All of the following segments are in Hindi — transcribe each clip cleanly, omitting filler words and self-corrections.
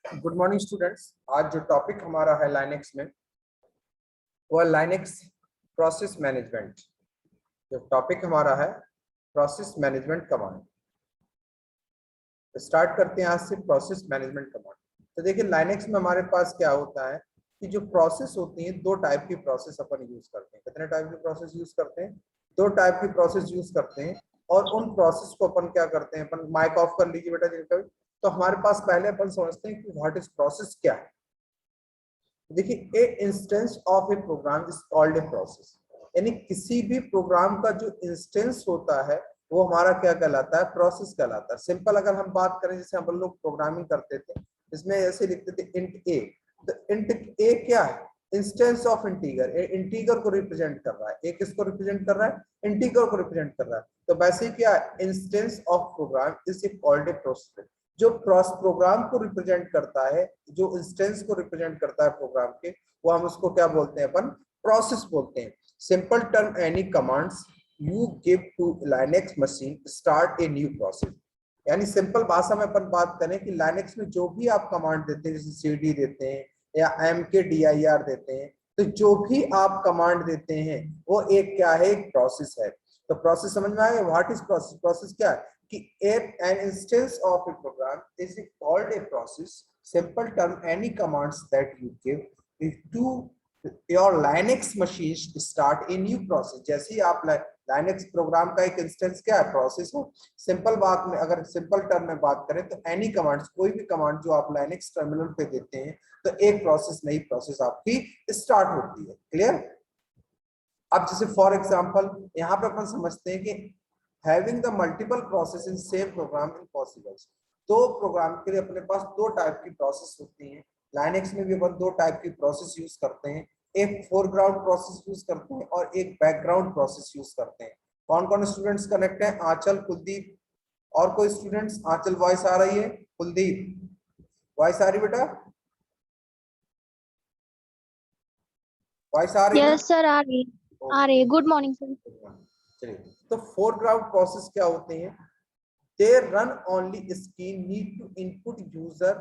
Good morning students. आज जो टॉपिक हमारा है लाइनेक्स में वो है लाइनेक्स प्रोसेस मैनेजमेंट। जो टॉपिक हमारा है प्रोसेस मैनेजमेंट कमांड। स्टार्ट करते हैं आज से प्रोसेस मैनेजमेंट कमांड। तो देखिए लाइनेक्स में हमारे पास क्या होता है कि जो प्रोसेस होती है दो टाइप की प्रोसेस अपन यूज करते हैं। कितने टाइप की प्रोसेस यूज करते हैं? दो टाइप की प्रोसेस यूज करते हैं। और उन प्रोसेस को अपन क्या करते हैं, अपन माइक ऑफ कर लीजिए बेटा जिनका भी। तो हमारे पास पहले अपन समझते हैं कि व्हाट इज प्रोसेस क्या है। देखिए a instance of a program is called a process, यानी किसी भी प्रोग्राम का जो इंस्टेंस होता है वो हमारा क्या कहलाता है? प्रोसेस कहलाता है। सिंपल अगर हम बात करें, जैसे हम लोग प्रोग्रामिंग करते थे इसमें ऐसे लिखते थे इंट ए। तो इंट ए क्या है? Instance of integer. इंटीगर को रिप्रेजेंट कर रहा है। ए किसको रिप्रेजेंट कर रहा है? इंटीगर को रिप्रेजेंट कर रहा है। तो वैसे क्या है? Instance of program is called a process. जो प्रोग्राम को रिप्रेजेंट करता है, जो इंस्टेंस को रिप्रेजेंट करता है प्रोग्राम के, वो हम उसको क्या बोलते हैं? अपन प्रोसेस बोलते हैं। Simple term any commands you give to Linux machine start a new process. यानी सिंपल भाषा में अपन बात करें कि लाइनेक्स में जो भी आप कमांड देते हैं, जैसे सीडी देते हैं या mkdir देते हैं, तो जो भी आप कमांड देते हैं वो एक क्या है? एक प्रोसेस है। तो प्रोसेस समझ में आया? What is process? प्रोसेस क्या है कि an instance of a program is called a process. Simple term, any commands that you give to your Linux machines start a new process. जैसे ही आप Linux प्रोग्राम का एक इंस्टेंस क्या है? प्रोसेस हो। सिंपल बात में, अगर सिंपल टर्म में बात करें तो एनी कमांड्स, कोई भी कमांड जो आप Linux टर्मिनल पे देते हैं तो एक प्रोसेस, नई प्रोसेस आपकी स्टार्ट होती है। क्लियर? अब जैसे फॉर एग्जांपल यहाँ पे अपन समझते हैं कि having the multiple process in same program impossible। दो प्रोग्राम के लिए अपने पास दो टाइप की प्रोसेस होती हैं। लाइनेक्स में भी अपन दो टाइप की प्रोसेस यूज करते हैं। एक फोरग्राउंड प्रोसेस यूज करते हैं और एक बैकग्राउंड प्रोसेस यूज करते हैं। कौन कौन स्टूडेंट्स कनेक्ट हैं? आंचल, कुलदीप और कोई स्टूडेंट्स? आंचल वॉइस आ रही है? कुलदीप वॉइस आ रही बेटा? वॉइस आ रही है? यस सर, आ रही है। Good morning sir. चलिए, तो फोरग्राउंड प्रोसेस क्या होते हैं? They run only screen need to input user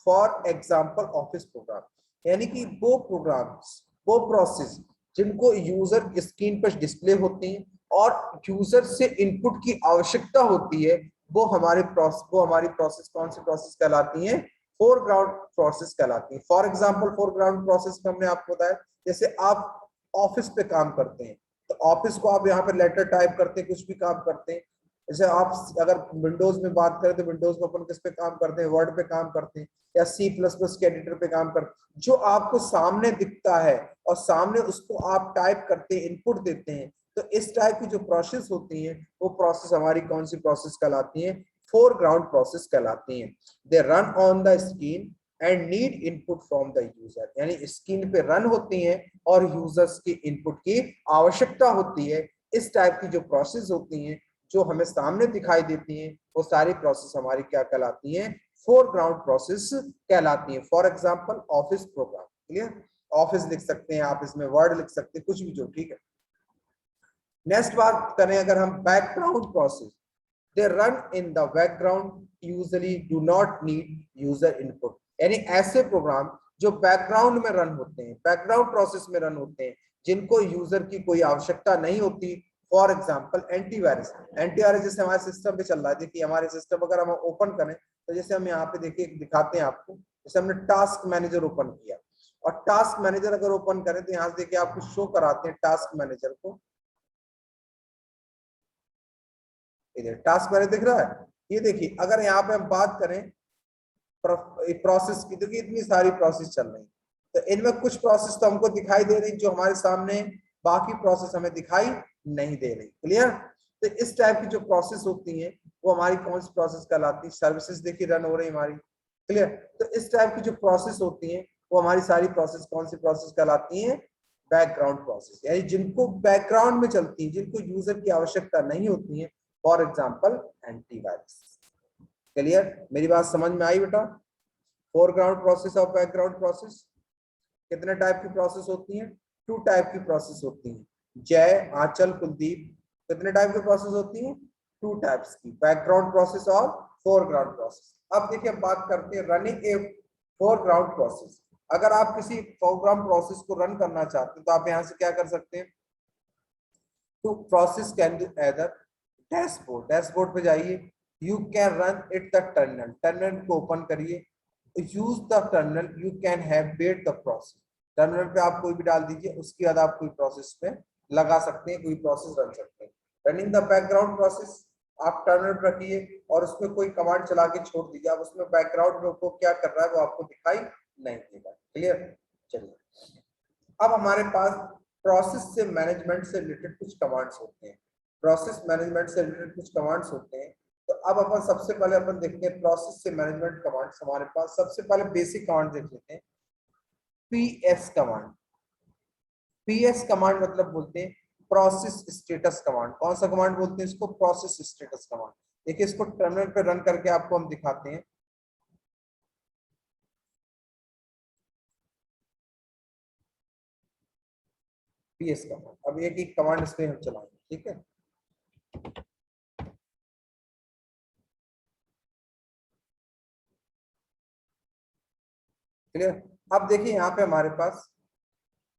for example office program। यानी कि वो प्रोग्राम्स, वो प्रोसेस जिनको यूजर स्क्रीन पर डिस्प्ले होते हैं और यूजर से इनपुट की आवश्यकता होती है, वो हमारी प्रोसेस कौन सी प्रोसेस कहलाती है? फोरग्राउंड प्रोसेस कहलाती है। फॉर एग्जांपल फोरग्राउंड प्रोसेस में हमने आपको बताया, जैसे आप ऑफिस पे काम करते हैं तो ऑफिस को आप यहाँ पे लेटर टाइप करते हैं, कुछ भी काम करते हैं। जैसे आप अगर विंडोज में बात करें तो विंडोज में अपन किस पे काम करते हैं? वर्ड पे काम करते हैं या C++ के एडिटर पे काम करते हैं। जो आपको सामने दिखता है और सामने उसको आप टाइप करते हैं, इनपुट देते हैं, तो इस टाइप की जो प्रोसेस होती है वो प्रोसेस हमारी कौन सी प्रोसेस कहलाती है? फोरग्राउंड प्रोसेस कहलाती है। They run on the screen and need input from the user. यानी स्क्रीन पे रन होती हैं और यूजर्स की इनपुट की आवश्यकता होती है। इस टाइप की जो प्रोसेस होती हैं जो हमें सामने दिखाई देती हैं, वो सारी प्रोसेस हमारी क्या कहलाती हैं? फोरग्राउंड प्रोसेस कहलाती हैं। For example office program. Clear? Office लिख सकते हैं आप, इसमें वर्ड लिख सकते हैं, कुछ भी जो। ठीक है, नेक्स्ट बात करें अगर हम background process, they run in the background usually do not need user input. यानी ऐसे प्रोग्राम जो बैकग्राउंड में रन होते हैं, बैकग्राउंड प्रोसेस में रन होते हैं, जिनको यूजर की कोई आवश्यकता नहीं होती। For example antivirus. एंटीवायरस जैसे हमारे सिस्टम पे चल रहा है, देखिए हमारे सिस्टम अगर हम ओपन करें तो जैसे हम यहाँ पे देखिए दिखाते हैं आपको, जैसे हमने टास्क मैनेजर ओपन किया और टास्क मैनेजर अगर ओपन करें तो यहाँ से देखिए आपको शो कराते हैं टास्क मैनेजर को। इधर टास्क मैनेजर दिख रहा है। ये देखिए अगर यहाँ पे हम बात करें प्रोसेस की, तो इतनी सारी प्रोसेस चल रही, तो इनमें कुछ प्रोसेस तो हमको दिखाई दे रही जो हमारे सामने, बाकी प्रोसेस हमें दिखाई नहीं दे रही। क्लियर? तो इस टाइप की जो प्रोसेस होती हैं वो हमारी कौन सी प्रोसेस कहलाती है? सर्विसेज देखिए रन हो रही हमारी। क्लियर? तो इस टाइप की जो प्रोसेस होती हैं वो हमारी सारी प्रोसेस कौन सी प्रोसेस कहलाती हैं? Background process. यानी जिनको बैकग्राउंड में चलती है, जिनको यूजर की आवश्यकता नहीं होती है। For example antivirus. क्लियर? मेरी बात समझ में आई बेटा? फोरग्राउंड प्रोसेस और बैकग्राउंड प्रोसेस कितने टाइप की प्रोसेस होती हैं? टू टाइप की प्रोसेस होती हैं। जय, आंचल, कुलदीप, कितने टाइप की प्रोसेस होती हैं? टू टाइप्स की, बैकग्राउंड प्रोसेस और फोरग्राउंड प्रोसेस। अब देखिए बात करते हैं रनिंग ए फोरग्राउंड प्रोसेस। अगर आप किसी फोरग्राउंड प्रोसेस को रन करना चाहते हैं तो आप यहाँ से क्या कर सकते हैं, to process can do either dashboard, dashboard पे जाइए, you can run it the terminal, terminal को ओपन करिए, use the terminal, you can have wait the process, terminal पे आप कोई भी डाल दीजिए, उसके बाद आप कोई प्रोसेस में लगा सकते हैं, कोई प्रोसेस रन सकते हैं। रनिंग द बैकग्राउंड प्रोसेस, आप टर्मिनल पर रखिए और उसमें कोई कमांड चला के छोड़ दीजिए, आप उसमें बैकग्राउंड में वो क्या कर रहा है वो आपको दिखाई नहीं देगा। क्लियर? चलिए, अब हमारे पास प्रोसेस से मैनेजमेंट से रिलेटेड कुछ कमांड्स होते हैं, प्रोसेस मैनेजमेंट से रिलेटेड कुछ कमांड्स होते हैं। तो अब अपन सबसे पहले अपन देखते हैं प्रोसेस से मैनेजमेंट कमांड्स। हमारे पास सबसे पहले बेसिक कमांड देख लेते हैं, पीएस कमांड। पीएस कमांड मतलब बोलते हैं प्रोसेस स्टेटस कमांड। कौन सा कमांड बोलते हैं इसको? Process status command. देखिए इसको टर्मिनल पे रन करके आपको हम दिखाते हैं। पीएस कमांड, अब एक एक कमांड इसमें हम चलाएंगे, ठीक है। क्लियर? अब देखिए यहाँ पे हमारे पास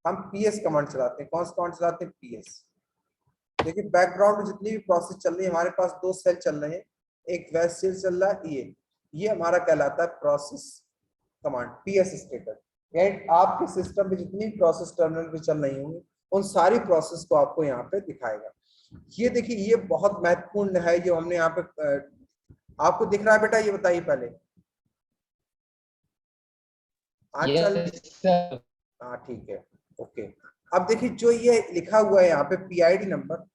हम पीएस कमांड चलाते हैं। कौन सा कमांड चलाते हैं? पीएस। देखिए बैकग्राउंड में जितनी भी प्रोसेस चल रही है, हमारे पास दो सेल चल रहे हैं, एक वैच सेल चल रहा है, ये हमारा कहलाता है प्रोसेस कमांड, पीएस स्टेटस। यानी आपके सिस्टम में जितनी प्रोसेस टर्मिनल पे चल रही होंगी उन सारी प्रोसेस को आपको यहाँ पे दिखाएगा। ये देखिए ये बहुत महत्वपूर्ण है जो हमने यहाँ पे आपको दिख रहा है बेटा, ये बताइए पहले। yes, हाँ ठीक है, ओके। अब देखिए जो ये लिखा हुआ है यहाँ पे पीआईडी नंबर,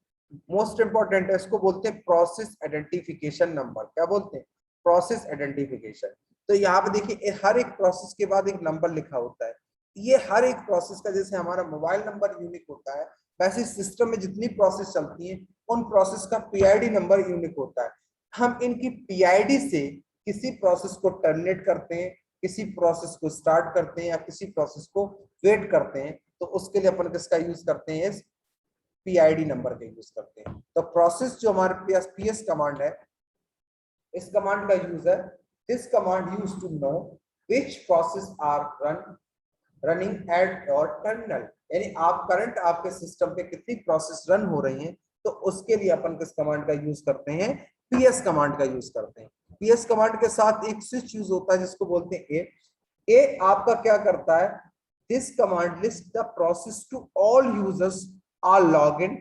मोस्ट इंपॉर्टेंट है, इसको बोलते हैं प्रोसेस आइडेंटिफिकेशन नंबर। क्या बोलते हैं? Process identification. तो यहाँ पे देखिए हर एक प्रोसेस के बाद एक नंबर लिखा होता है। ये हर एक प्रोसेस का, जैसे हमारा मोबाइल नंबर यूनिक होता है, वैसे सिस्टम में जितनी प्रोसेस चलती है उन प्रोसेस का पीआईडी नंबर यूनिक होता है। हम इनकी पीआईडी से किसी प्रोसेस को टर्मिनेट करते हैं, किसी प्रोसेस को स्टार्ट करते हैं या किसी प्रोसेस को वेट करते हैं, तो उसके लिए अपन किसका यूज करते हैं? पीआईडी नंबर का यूज करते हैं। तो प्रोसेस जो हमारे पास पीएस कमांड है, इस कमांड का यूज है, this command use to know which process are running at your terminal. यानी आप करंट आपके सिस्टम पे कितनी प्रोसेस रन हो रही हैं, तो उसके लिए अपन किस कमांड का यूज करते हैं? पीएस कमांड का यूज करते हैं। पीएस कमांड के साथ एक स्विच यूज होता है जिसको बोलते हैं ए आपका क्या करता है? This command list the process to all users are log in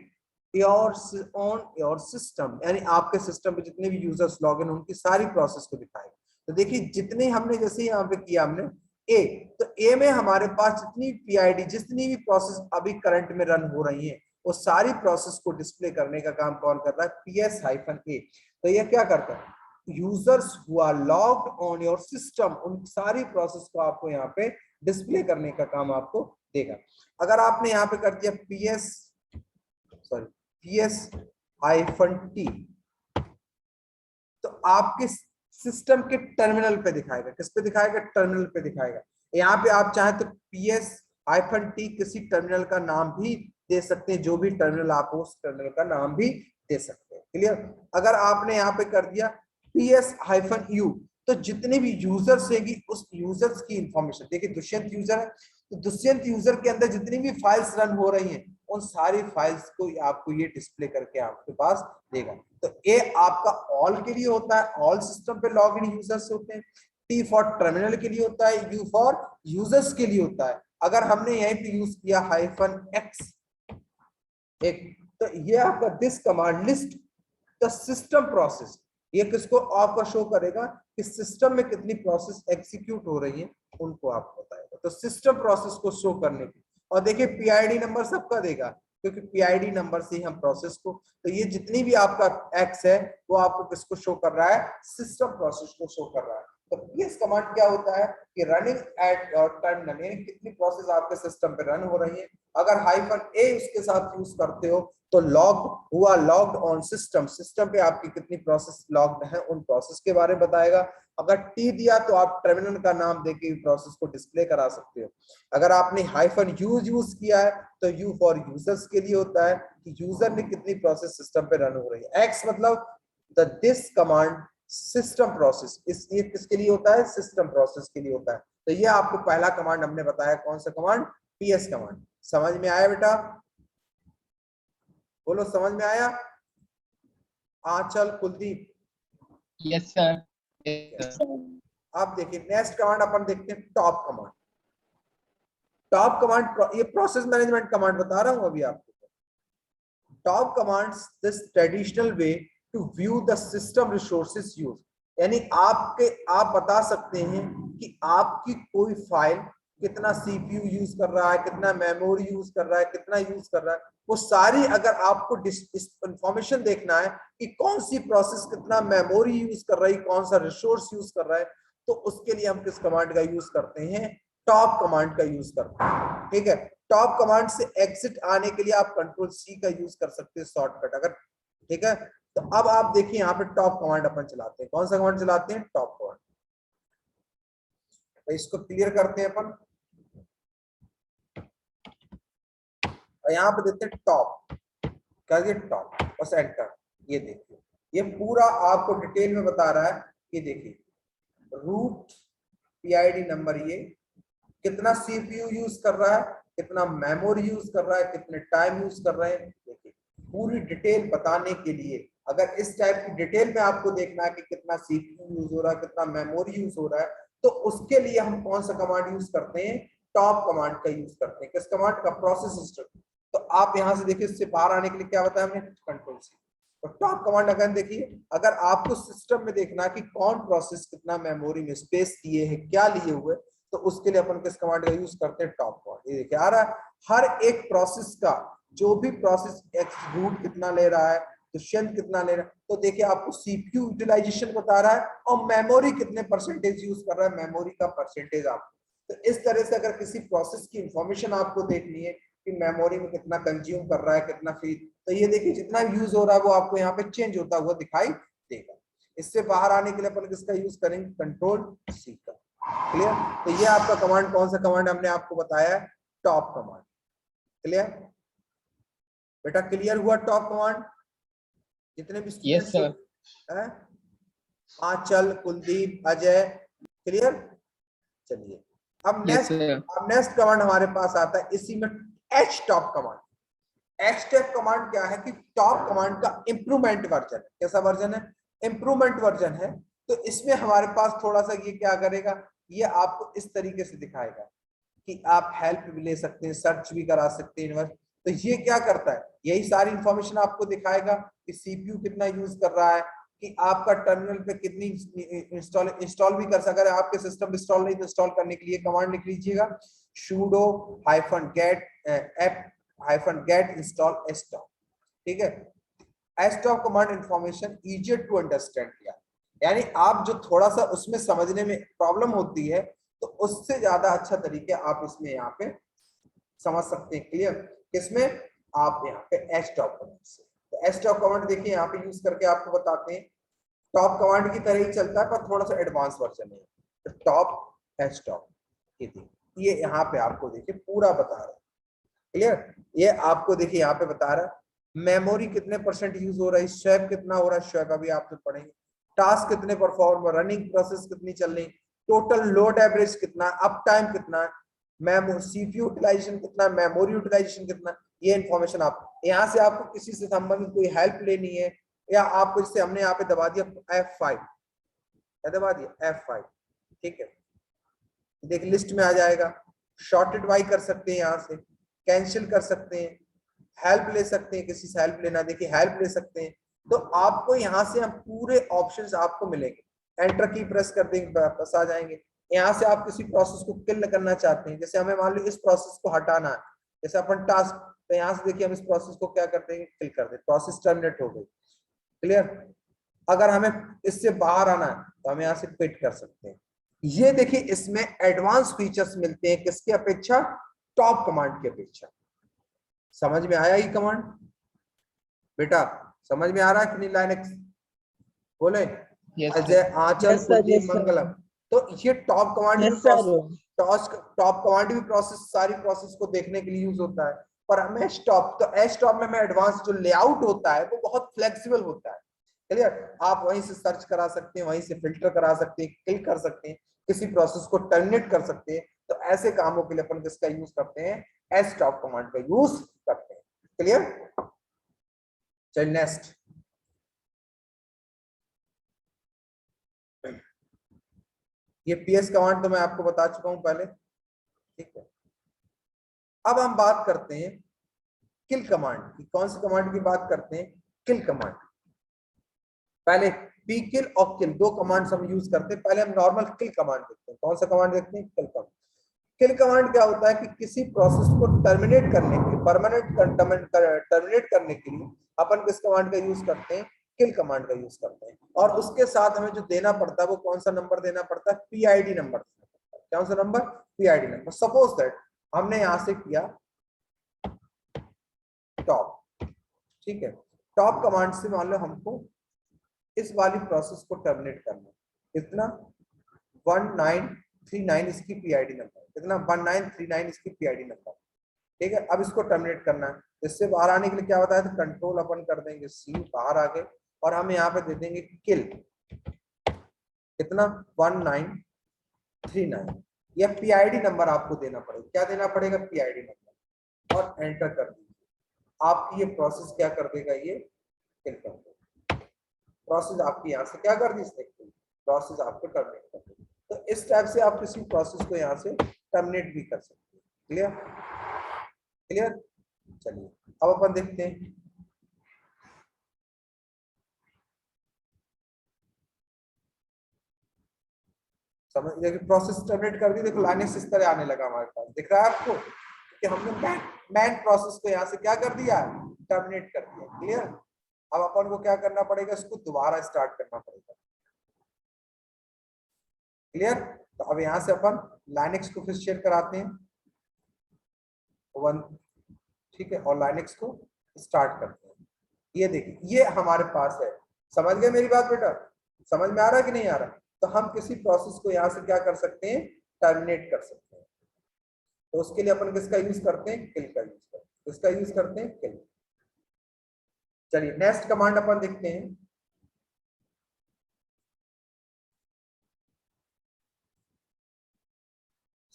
on your system. यानी आपके सिस्टम पे जितने भी यूजर्स लॉग इन उनकी सारी प्रोसेस को दिखाएगा। तो देखिए जितने हमने, जैसे यहाँ पे किया हमने ए, तो ए में हमारे पास जितनी पीआईडी, जितनी भी प्रोसेस अभी करंट में रन हो रही है, वो सारी प्रोसेस को डिस्प्ले करने का काम कौन कर रहा है? PS-A। तो ये क्या करता है? Users who are logged on your system, उन सारी प्रोसेस को आपको यहाँ पे डिस्प्ले करने का काम आपको देगा। अगर आपने यहाँ पे कर दिया PS-T, तो आपके सिस्टम के टर्मिनल पे दिखाएगा। किस पे दिखाएगा? टर्मिनल पे दिखाएगा। यहाँ पे आप चाहे तो PS-T किसी टर्मिनल का नाम भी दे सकते हैं, जो भी टर्मिनल आप उस टर्मिनल का नाम भी दे सकते हैं। क्लियर? अगर आपने यहाँ पे कर दिया PS-U, तो जितने भी यूजर्स रहेंगी उस यूजर्स की इंफॉर्मेशन, देखिए दुष्यंत यूजर है, तो दुष्यंत यूजर के अंदर जितनी भी फाइल्स रन हो रही हैं उन सारी फाइल्स को आपको ये डिस्प्ले करके आपके पास देगा। तो ए आपका ऑल के लिए होता है, ऑल सिस्टम पे लॉग इन यूजर्स होते हैं। टी फॉर टर्मिनल के लिए होता है, यू फॉर यूजर्स के लिए होता है। अगर हमने यहीं पे यूज किया -X एक, तो ये आपका this command list the system process, ये किसको आपको शो करेगा कि सिस्टम में कितनी प्रोसेस एग्जीक्यूट हो रही है, उनको आपको बताएगा। तो सिस्टम प्रोसेस को शो करने की, और देखिए पीआईडी नंबर सबका देगा, क्योंकि पीआईडी नंबर से ही हम प्रोसेस को, तो ये जितनी भी आपका एक्स है वो आपको किसको शो कर रहा है? सिस्टम प्रोसेस को शो कर रहा है। तो पीएस कमांड क्या होता है कि रनिंग एट योर टर्मिनल, यानी कितनी प्रोसेस आपके सिस्टम पे रन हो रही है। अगर -A उसके साथ यूज करते हो तो लॉग्ड ऑन सिस्टम, सिस्टम पे आपकी कितनी प्रोसेस लॉग्ड है उन प्रोसेस के बारे में बताएगा। अगर टी दिया तो आप टर्मिनल का नाम देके प्रोसेस को डिस्प्ले करा सकते हो। अगर आपने -U यूज किया है तो यू फॉर यूजर्स के लिए होता है कि यूजर ने कितनी प्रोसेस सिस्टम पे रन हो रही है। एक्स मतलब the this command system process, इस ये किसके लिए होता है? सिस्टम प्रोसेस के लिए होता है। तो ये आपको पहला कमांड हमने बताया, कौन सा कमांड? PS command. समझ में आया बेटा? बोलो समझ में आया? आंचल, कुलदीप? Yes sir. अब देखिए नेक्स्ट कमांड अपन देखते हैं, टॉप कमांड। टॉप कमांड ये प्रोसेस मैनेजमेंट कमांड बता रहा हूं अभी आपको। Top commands this traditional way to view the system resources use, यानी आप बता सकते हैं कि आपकी कोई फाइल कितना सीपीयू यूज कर रहा है, कितना मेमोरी यूज कर रहा है, कितना यूज कर रहा है, वो सारी अगर आपको इंफॉर्मेशन देखना है कि कौन सी प्रोसेस कितना मेमोरी यूज कर रही है, कौन सा रिसोर्स यूज कर रहा है, तो उसके लिए हम किस कमांड का यूज करते हैं? टॉप कमांड का यूज करते हैं। ठीक है, टॉप कमांड से एग्जिट आने के लिए आप कंट्रोल सी का यूज कर सकते हैं शॉर्टकट अगर। ठीक है, तो अब आप देखिए यहाँ पे टॉप कमांड अपन चलाते हैं। कौन सा कमांड चलाते हैं? Top command. तो इसको क्लियर करते हैं अपन, और यहाँ पे देते हैं टॉप, क्या दिया? टॉप, बस एंटर। ये देखिए ये पूरा आपको डिटेल में बता रहा है। ये देखिए रूट पीआईडी नंबर, ये कितना सीपीयू यूज कर रहा है, कितना मेमोरी यूज कर रहा है, कितने टाइम यूज कर रहे हैं। देखिए पूरी डिटेल बताने के लिए, अगर इस टाइप की डिटेल में आपको देखना है कि कितना सीपीयू यूज हो रहा है, कितना मेमोरी यूज हो रहा है, तो उसके लिए हम कौन सा कमांड यूज करते हैं? टॉप कमांड का यूज करते हैं। किस कमांड का? Process history. तो आप यहां से देखिए, इससे बाहर आने के लिए क्या बताया हमने? Control C. तो टॉप कमांड अगर देखिए, अगर आपको सिस्टम में देखना है कि कौन प्रोसेस कितना मेमोरी में स्पेस लिए है, क्या लिए हुए, तो उसके लिए अपन किस कमांड का यूज करते हैं? Top command. ये देखिए आ रहा है हर एक प्रोसेस का, जो भी प्रोसेस रूट कितना ले रहा है, दुष्यंत कितना ले रहा है, तो देखिए आपको सीपीयू यूटिलाइजेशन बता रहा है और मेमोरी कितने परसेंटेज यूज कर रहा है, मेमोरी का परसेंटेज आपको। तो इस तरह से अगर किसी प्रोसेस की इंफॉर्मेशन आपको देखनी है कि मेमोरी में कितना कंज्यूम कर रहा है, कितना फीड, तो ये देखिए जितना यूज हो रहा है वो आपको यहाँ पे चेंज होता हुआ दिखाई देगा। इससे बाहर आने के लिए अपन किसका यूज करेंगे? कंट्रोल सी का। क्लियर? तो ये आपका कमांड कौन सा कमांड हमने आपको बताया है? Top command. क्लियर बेटा? क्लियर हुआ टॉप कमांड? जितने भी यस सर। हैं, आंचल, कुलदीप, अजय, क्लियर? चलिए अब नेक्स्ट कमांड हमारे पास आता है इसी में, H top command. H top command क्या है कि टॉप कमांड का इंप्रूवमेंट वर्जन है। कैसा वर्जन है? इंप्रूवमेंट वर्जन है। तो इसमें हमारे पास थोड़ा सा ये क्या करेगा, ये आपको इस तरीके से दिखाएगा कि आप हेल्प भी ले सकते हैं, सर्च भी करा सकते हैं। तो ये क्या करता है? यही सारी इंफॉर्मेशन आपको दिखाएगा कि सीपीयू कितना यूज कर रहा है, कि आपका टर्मिनल पे कितनी इंस्टॉल भी कर सकता है। आपके सिस्टम इंस्टॉल नहीं तो इंस्टॉल करने के लिए कमांड लिख लीजिएगा, sudo -get install stop। ठीक है, stop command information easier to understand किया, यानी आप जो थोड़ा सा उसमें समझने में प्रॉब्लम होती है, तो उससे ज्यादा अच्छा तरीके आप इसमें यहाँ पे समझ सकते हैं। क्लियर? किसमें? आप यहाँ पे एच टॉप कमांड से। तो एच टॉप कमांड देखिए यहाँ पे यूज करके आपको बताते हैं, टॉप कमांड की तरह ही चलता है पर थोड़ा सा एडवांस वर्जन है। तो टॉप एच टॉप, ये यहाँ पे आपको देखिए पूरा बता रहा है। क्लियर? ये आपको देखिए यहाँ पे बता रहा है मेमोरी कितने परसेंट यूज हो रहा है, स्वैप कितना हो रहा है, स्वैप अभी आप जो पढ़ेंगे, टास्क कितने परफॉर्म, रनिंग प्रोसेस कितनी चल रही, टोटल लोड एवरेज कितना, अप टाइम कितना, सीपीयू यूटिलाइजेशन कितना, मेमोरी यूटिलाइजेशन कितना, ये इन्फॉर्मेशन आप यहाँ से, आपको किसी से संबंधित कोई हेल्प लेनी है, या आपको इससे हमने यहाँ पे दबा दिया F5, क्या दबा दिया? F5। ठीक है, देख लिस्ट में आ जाएगा, शॉर्टेड बाई कर सकते हैं, यहाँ से कैंसिल कर सकते हैं, हेल्प ले सकते हैं, किसी से हेल्प लेना, देखिए हेल्प ले सकते हैं। तो आपको यहाँ से हम पूरे ऑप्शंस आपको मिलेंगे, एंटर की प्रेस कर देंगे वापस आ जाएंगे। यहाँ से आप किसी प्रोसेस को किल करना चाहते हैं, जैसे हमें मान लो इस प्रोसेस को हटाना है, जैसे अपन टास्क, तो यहाँ से देखिए हम इस प्रोसेस को क्या कर देंगे? किल कर देंगे, प्रोसेस टर्मिनेट हो गई। क्लियर? अगर हमें इससे बाहर आना है तो हम यहाँ से क्विट कर सकते हैं। ये देखिए इसमें एडवांस फीचर्स मिलते हैं किसके अपेक्षा? टॉप कमांड की अपेक्षा। समझ में आया ये कमांड बेटा? समझ में आ रहा है कि नहीं? लाइनेक्स बोले अजय, आंचल, कुलदीप, मंगलम। तो ये टॉप कमांड भी टॉप कमांड भी प्रोसेस, सारी प्रोसेस को देखने के लिए यूज होता है। पर हमें स्टॉप, तो एच टॉप में एडवांस जो लेआउट होता है वो बहुत फ्लेक्सिबल होता है। क्लियर। आप वहीं से सर्च करा सकते हैं, वहीं से फिल्टर करा सकते हैं, किल कर सकते हैं, किसी प्रोसेस को टर्मिनेट कर सकते हैं। तो ऐसे कामों के लिए अपन किसका यूज करते हैं, stop कमांड का यूज करते हैं। क्लियर। चलिए नेक्स्ट, ये PS कमांड तो मैं आपको बता चुका हूं पहले, ठीक है। अब हम बात करते हैं किल कमांड की। कौन सी कमांड की बात करते हैं, किल कमांड। पहले पी किल और किल दो कमांड्स हम यूज करते हैं। पहले हम नॉर्मल किल कमांड देखते हैं। कौन सा कमांड देखते हैं, किल कमांड। किल कमांड क्या होता है कि किसी प्रोसेस को टर्मिनेट करने के लिए, परमानेंट टर्मिनेट करने के लिए अपन किस कमांड का यूज करते हैं, किल कमांड का यूज करते हैं। और उसके साथ हमें जो देना पड़ता है वो कौन सा नंबर देना पड़ता है, PID नंबर। कौन सा number, PID number. Suppose that हमने यहां से किया टॉप, ठीक है। टॉप कमांड से मान लो हमको इस वाली प्रोसेस को टर्मिनेट करना, कितना 1939 इसकी PID नंबर, कितना 1939 इसकी PID नंबर, ठीक है। अब इसको टर्मिनेट करना है। इससे बाहर आने के लिए क्या बताया था, कंट्रोल अपन कर देंगे C, बाहर आ गए, और हम यहाँ पे दे देंगे किल, कितना 1939। यह PID नंबर आपको देना पड़ेगा। क्या देना पड़ेगा, PID नंबर, और एंटर कर दीजिए। आपकी ये प्रोसेस क्या कर देगा, ये किल कर देगा। प्रोसेस आपकी यहाँ से क्या कर दी, प्रोसेस आपको टर्मिनेट कर देगी। तो इस टाइप से आप किसी प्रोसेस को यहाँ से टर्मिनेट भी कर सकते हैं। Clear, clear. चलिए अब अपन देखते हैं, समझ, देखिए प्रोसेस टर्मिनेट कर दी। देखो लाइनेक्स इस तरह आने लगा हमारे पास, दिख रहा है आपको कि हमने मैन प्रोसेस को यहाँ से क्या कर दिया, टर्मिनेट कर दिया। क्लियर। अब अपन को क्या करना पड़ेगा, इसको दोबारा स्टार्ट करना पड़ेगा। क्लियर। तो अब यहाँ से अपन लाइनेक्स को फिर शेयर कराते हैं 1, ठीक है, और लाइनेक्स को स्टार्ट करते हैं। ये देखिए ये हमारे पास है। समझ गए मेरी बात बेटा, समझ में आ रहा है कि नहीं आ रहा। तो हम किसी प्रोसेस को यहाँ से क्या कर सकते हैं, टर्मिनेट कर सकते हैं। तो उसके लिए अपन किसका यूज करते हैं, किल का यूज करते हैं। किसका यूज करते हैं, किल। चलिए नेक्स्ट कमांड अपन देखते हैं।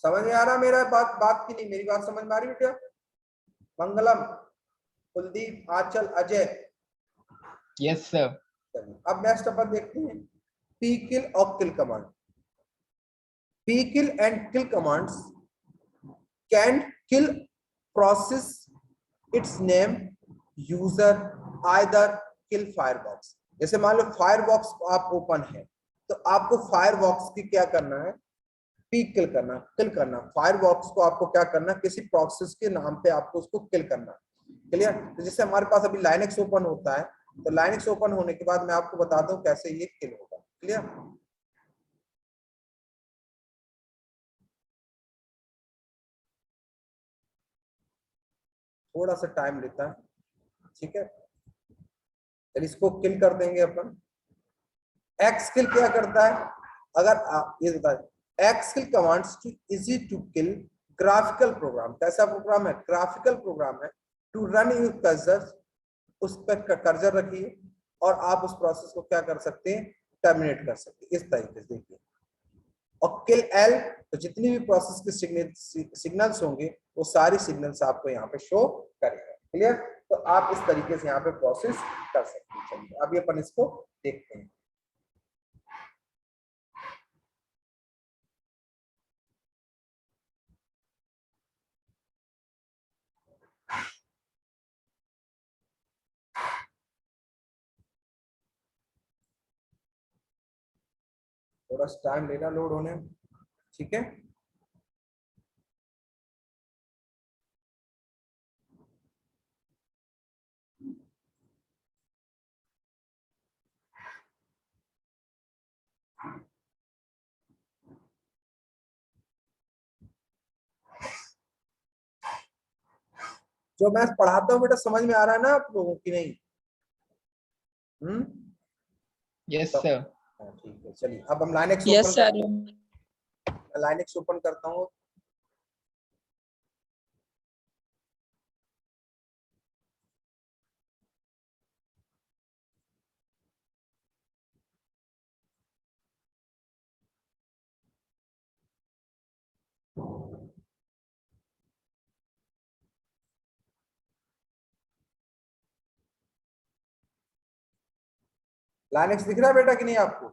समझ में आ रहा मेरा बात, बात की नहीं, मेरी बात समझ में आ रही बेटा। मंगलम, कुलदीप, आंचल, अजय। Yes, sir. चलिए अब नेक्स्ट अपन देखते हैं पी किल और किल command. P kill and kill commands can kill process its name user either kill firebox। जैसे मान लो फायरबॉक्स आप ओपन है, तो आपको फायरबॉक्स की क्या करना है, पी किल करना, किल करना। फायरबॉक्स को आपको क्या करना, किसी प्रोसेस के नाम पे आपको उसको किल करना। क्लियर। तो जैसे हमारे पास अभी लाइनेक्स ओपन होता है, तो लाइनेक्स ओपन होने के बाद मैं आपको बताता हूँ कैसे ये किल होगा। क्लियर। थोड़ा सा टाइम लेता है, ठीक है। चलिए इसको किल कर देंगे अपन। एक्स किल क्या करता है, अगर आप ये बताए, X kill commands to easy to kill graphical program. कैसा प्रोग्राम है, ग्राफिकल प्रोग्राम है। टू रन यूर कर्सर, उस पर कर्सर रखिए और आप उस प्रोसेस को क्या कर सकते हैं, टर्मिनेट कर सकते हैं। इस तरीके से देखिए। और किल एल, तो जितनी भी प्रोसेस के सिग्नल्स होंगे वो सारी सिग्नल्स आपको यहाँ पे शो करेगा। क्लियर। तो आप इस तरीके से यहाँ पे प्रोसेस कर सकते हैं। चलिए अभी अपन इसको देखते हैं। थोड़ा टाइम लेना लोड होने, ठीक है। जो मैं पढ़ाता हूँ बेटा समझ में आ रहा है ना आप लोगों की, नहीं? Yes, तो sir. हाँ, ठीक है। चलिए अब हम लाइनेक्स यस ओपन सर। करते हैं। लाइनेक्स ओपन करता हूँ। लाइनेक्स दिख रहा है बेटा कि नहीं आपको?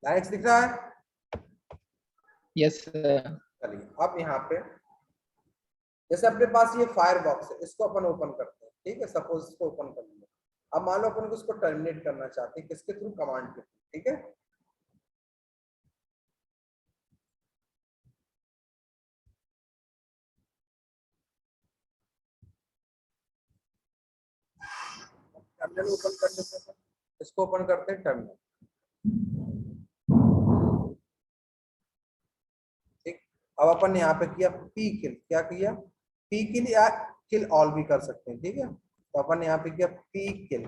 लाइनेक्स दिख रहा है? Yes sir. चलिए अब यहाँ पे जैसे अपने पास ये फायरबॉक्स है, इसको अपन ओपन करते हैं, ठीक है। सपोज इसको ओपन कर लिया, अब मान लो अपन को इसको टर्मिनेट करना चाहते हैं, किसके थ्रू? कमांड के थ्रू, ठीक है। टर्मिनल ओपन कर लेते हैं, इसको ओपन करते हैं टर्मिनल, ठीक। अब अपन ने यहाँ पे किया पी किल, क्या किया? पी किल या किल ऑल भी कर सकते हैं, ठीक है। तो अपन ने यहाँ पे किया पी किल,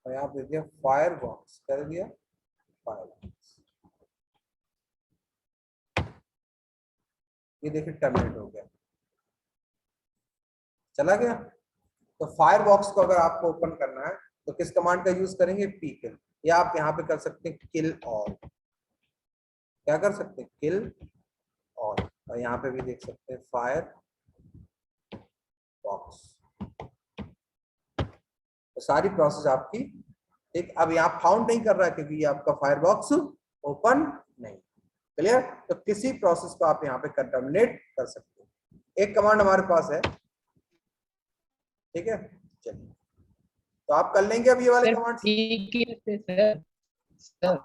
और यहाँ पे दिया फायरबॉक्स, कर दिया फायरबॉक्स, ये देखिए टर्मिनेट हो गया, चला गया। तो फायरबॉक्स को अगर आपको ओपन करना है तो किस कमांड का यूज करेंगे? पी किल, या आप यहाँ पे कर सकते हैं किल ऑल, क्या कर सकते हैं? Kill all. और यहाँ पे भी देख सकते हैं फायर बॉक्स, तो सारी प्रोसेस आपकी, ठीक। अब यहाँ फाउंड नहीं कर रहा है क्योंकि ये आपका फायरबॉक्स ओपन नहीं, क्लियर। तो किसी प्रोसेस को आप यहाँ पे टर्मिनेट कर सकते हैं। एक कमांड हमारे पास है, ठीक है। चलिए तो आप कर लेंगे अब ये वाले सर कमांड्स। पी किल से सर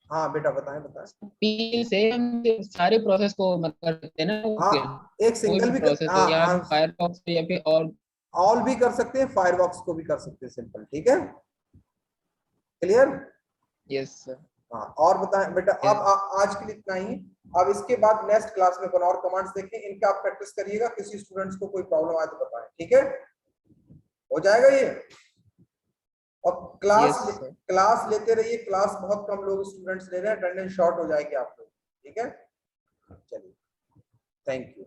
हाँ बेटा बताएं बताएं। पी से हम सारे प्रोसेस को मतलब करते हैं ना, हाँ एक कोई सिंगल भी भी प्रोसेस हो, हाँ या हाँ, फिर फायरफॉक्स या फिर और ऑल भी कर सकते हैं, फायरबॉक्स को भी कर सकते हैं, सिंपल, ठीक है, क्लियर। Yes sir. हाँ और बताएं बेटा। अब आज के लिए इतना ही। अब इसके बाद नेक्स्ट क्लास में अपन और कमांड्स देखें, इनका आप प्रैक्टिस करिएगा, किसी स्टूडेंट्स को कोई प्रॉब्लम आए तो बताएं, ठीक है, हो जाएगा ये। और क्लास लेते रहिए, क्लास बहुत कम लोग स्टूडेंट्स ले रहे हैं, अटेंडेंस शॉर्ट हो जाएगी आप लोग, ठीक है। चलिए थैंक यू।